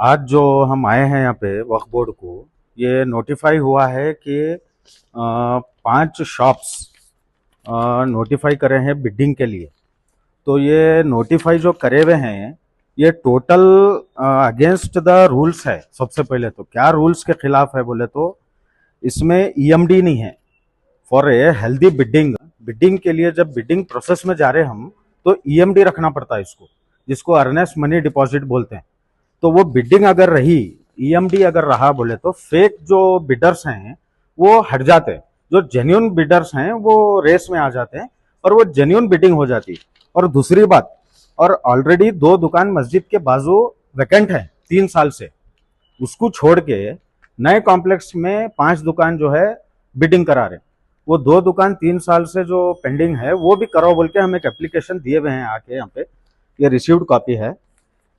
आज जो हम आए हैं यहाँ पे वक्फ बोर्ड को, ये नोटिफाई हुआ है कि 5 शॉप्स नोटिफाई करे हैं बिडिंग के लिए। तो ये नोटिफाई जो करे हुए हैं ये टोटल अगेंस्ट द रूल्स है। सबसे पहले तो क्या रूल्स के खिलाफ है बोले तो इसमें ईएमडी नहीं है for a healthy bidding. Bidding के लिए जब बिडिंग प्रोसेस में जा रहे हम तो ईएमडी रखना पड़ता है इसको, जिसको अर्नेस्ट मनी डिपॉजिट बोलते हैं। तो वो बिडिंग अगर रही, ईएमडी अगर रहा बोले तो फेक जो बिडर्स हैं वो हट जाते हैं, जो जेन्युइन बिडर्स हैं वो रेस में आ जाते हैं और वो जेन्युइन बिडिंग हो जाती है। और दूसरी बात, और ऑलरेडी 2 दुकान मस्जिद के बाजू वैकेंट है 3 साल से, उसको छोड़ के नए कॉम्प्लेक्स में 5 दुकान जो है बिडिंग करा रहे। वो 2 दुकान 3 साल से जो पेंडिंग है वो भी करो बोल के हम एक एप्लीकेशन दिए हुए हैं आके यहाँ पे, ये रिसीव्ड कॉपी है।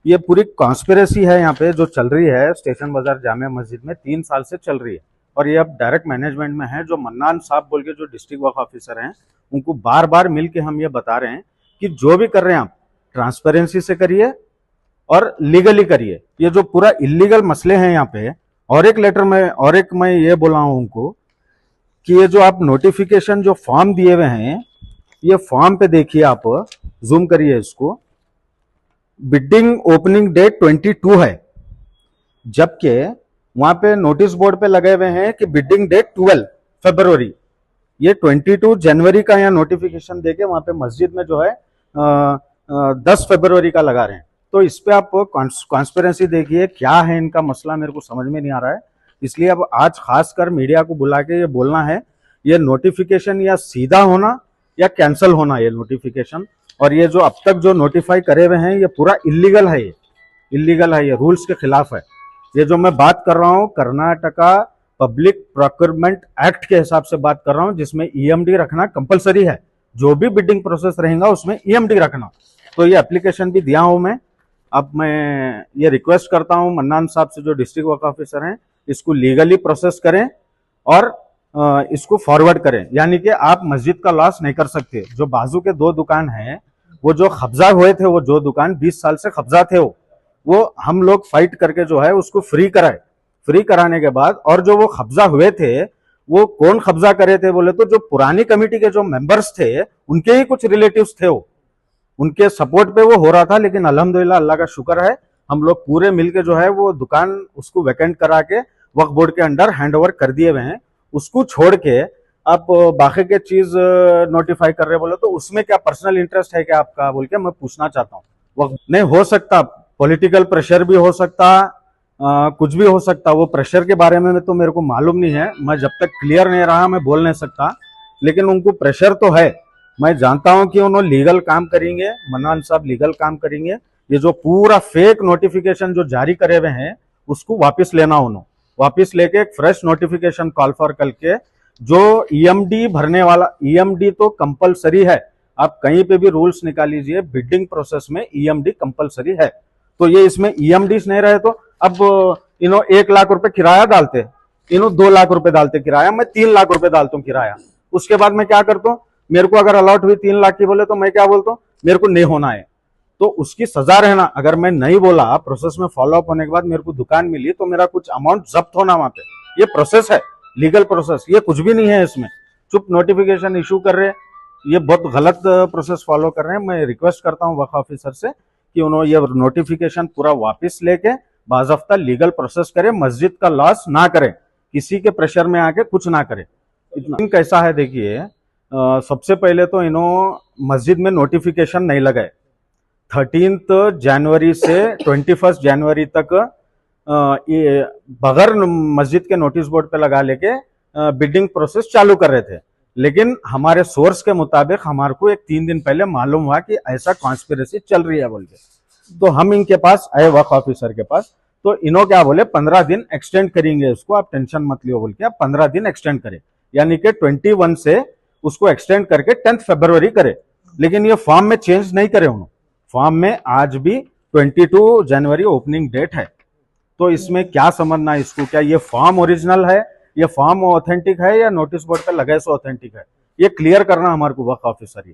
ये पूरी कॉन्स्पिरेसी है यहाँ पे जो चल रही है स्टेशन बाजार जामिया मस्जिद में 3 साल से चल रही है। और ये अब डायरेक्ट मैनेजमेंट में है, जो मन्नान साहब बोल के जो डिस्ट्रिक्ट वक्फ ऑफिसर हैं उनको बार बार मिल के हम ये बता रहे हैं कि जो भी कर रहे हैं आप ट्रांसपेरेंसी से करिए और लीगली करिए। ये जो पूरा इलीगल मसले हैं यहाँ पे, और एक लेटर में और एक मैं ये बोला हूँ उनको कि ये जो आप नोटिफिकेशन जो फॉर्म दिए हुए हैं, ये फॉर्म पे देखिए, आप जूम करिए इसको, बिडिंग ओपनिंग डेट 22 है, जबकि वहां पे नोटिस बोर्ड पे लगे हुए हैं कि बिडिंग डेट 12 फरवरी। ये 22 जनवरी का यहाँ नोटिफिकेशन देके वहां पे मस्जिद में जो है 10 फरवरी का लगा रहे हैं। तो इस पे आप कॉन्स्पिरेंसी देखिए, क्या है इनका मसला मेरे को समझ में नहीं आ रहा है। इसलिए अब आज खासकर मीडिया को बुला के ये बोलना है, ये नोटिफिकेशन या सीधा होना या कैंसिल होना ये नोटिफिकेशन। और ये जो अब तक जो नोटिफाई करे हुए हैं ये पूरा इलीगल है, ये इलीगल है, ये रूल्स के खिलाफ है। ये जो मैं बात कर रहा हूँ कर्नाटका पब्लिक प्रोक्योरमेंट एक्ट के हिसाब से बात कर रहा हूँ, जिसमें ईएमडी रखना कंपलसरी है। जो भी बिडिंग प्रोसेस रहेगा उसमें ईएमडी रखना। तो ये एप्लीकेशन भी दिया हूँ मैं। अब मैं ये रिक्वेस्ट करता हूँ मन्नान साहब से जो डिस्ट्रिक्ट वक्फ ऑफिसर हैं, इसको लीगली प्रोसेस करें और इसको फॉरवर्ड करें। यानी कि आप मस्जिद का लॉस नहीं कर सकते। जो बाजू के 2 दुकान हैं वो जो कब्जा हुए थे, वो जो दुकान 20 साल से कब्जा थे वो हम लोग फाइट करके जो है उसको फ्री कराए। फ्री कराने के बाद, और जो वो कब्जा हुए थे वो कौन कब्जा करे थे बोले तो जो पुरानी कमेटी के जो मेंबर्स थे उनके ही कुछ रिलेटिव्स थे, वो उनके सपोर्ट पे वो हो रहा था। लेकिन अल्हम्दुलिल्लाह अल्लाह का शुक्र है, हम लोग पूरे मिलके जो है वो दुकान उसको वैकेंट करा के वक्फ बोर्ड के अंडर हैंड ओवर कर दिए हुए हैं। उसको छोड़ के आप बाकी के चीज नोटिफाई कर रहे बोले तो उसमें क्या पर्सनल इंटरेस्ट है क्या आपका बोल के मैं पूछना चाहता हूँ। वक्त नहीं हो सकता, पॉलिटिकल प्रेशर भी हो सकता, कुछ भी हो सकता। वो प्रेशर के बारे में तो मेरे को मालूम नहीं है, मैं जब तक क्लियर नहीं रहा मैं बोल नहीं सकता। लेकिन उनको प्रेशर तो है, मैं जानता हूं कि उन्होंने लीगल काम करेंगे, मन्नान साहब लीगल काम करेंगे। ये जो पूरा फेक नोटिफिकेशन जो जारी करे हुए हैं उसको वापस लेना, उन्होंने वापस लेके एक फ्रेश नोटिफिकेशन कॉल फॉर करके जो ईएमडी भरने वाला, ईएमडी तो कंपलसरी है। आप कहीं पे भी रूल्स निकाल लीजिए, बिडिंग प्रोसेस में ईएमडी कंपलसरी है। तो ये इसमें ईएमडी नहीं रहे तो अब इन्हों 1 लाख रुपए किराया डालते, इन्हों 2 लाख रुपए डालते किराया, मैं 3 लाख रुपए डालता हूँ किराया। उसके बाद मैं क्या करता हूँ, मेरे को अगर अलॉट हुई 3 लाख की बोले तो मैं क्या बोलता हूँ, मेरे को नहीं होना है तो उसकी सजा रहना। अगर मैं नहीं बोला, प्रोसेस में फॉलो अप होने के बाद मेरे को दुकान मिली तो मेरा कुछ अमाउंट जब्त होना वहां पे। ये प्रोसेस है, लीगल प्रोसेस, ये कुछ भी नहीं है इसमें। चुप नोटिफिकेशन इशू कर रहे हैं, ये बहुत गलत प्रोसेस फॉलो कर रहे हैं। मैं रिक्वेस्ट करता हूँ वक्फ ऑफिसर से कि उन्होंने ये नोटिफिकेशन पूरा वापस लेके बाज़ाब्ता लीगल प्रोसेस करे, मस्जिद का लॉस ना करे, किसी के प्रेशर में आके कुछ ना करे। इतना कैसा है देखिए, सबसे पहले तो इन्हों मस्जिद में नोटिफिकेशन नहीं लगाए। 13 जनवरी से 21 जनवरी तक ये बगैर मस्जिद के नोटिस बोर्ड पे लगा लेके बिडिंग प्रोसेस चालू कर रहे थे। लेकिन हमारे सोर्स के मुताबिक हमारे को एक 3 दिन पहले मालूम हुआ कि ऐसा कॉन्स्पिरेसी चल रही है बोल के, तो हम इनके पास आए वक्फ ऑफिसर के पास। तो इन्हों क्या बोले, 15 दिन एक्सटेंड करेंगे इसको, आप टेंशन मत लियो बोल के, आप 15 दिन एक्सटेंड करें, यानी कि 21 से उसको एक्सटेंड करके 10 फरवरी करे। लेकिन ये फॉर्म में चेंज नहीं करे उन्होंने, फॉर्म में आज भी 22 जनवरी ओपनिंग डेट है। तो इसमें क्या समझना इसको, क्या ये फॉर्म ओरिजिनल है, ये फॉर्म ऑथेंटिक है या नोटिस बोर्ड पे लगे सो ऑथेंटिक है, ये क्लियर करना हमारे को वक्फ ऑफिसर ही।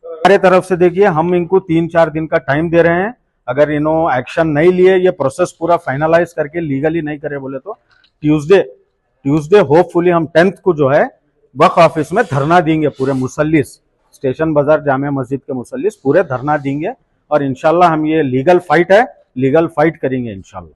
हमारे तरफ से देखिए हम इनको 3-4 दिन का टाइम दे रहे हैं। अगर इन्हों एक्शन नहीं लिए, ये प्रोसेस पूरा फाइनलाइज करके लीगली नहीं करे बोले तो ट्यूसडे ट्यूसडे होपफुली हम 10th को जो है वक्फ ऑफिस में धरना देंगे। पूरे मुसल्लिस, स्टेशन बाजार जामिया मस्जिद के मुसल्लिस पूरे धरना देंगे और इंशाल्लाह हम ये लीगल फाइट है, लीगल फाइट करेंगे इंशाल्लाह।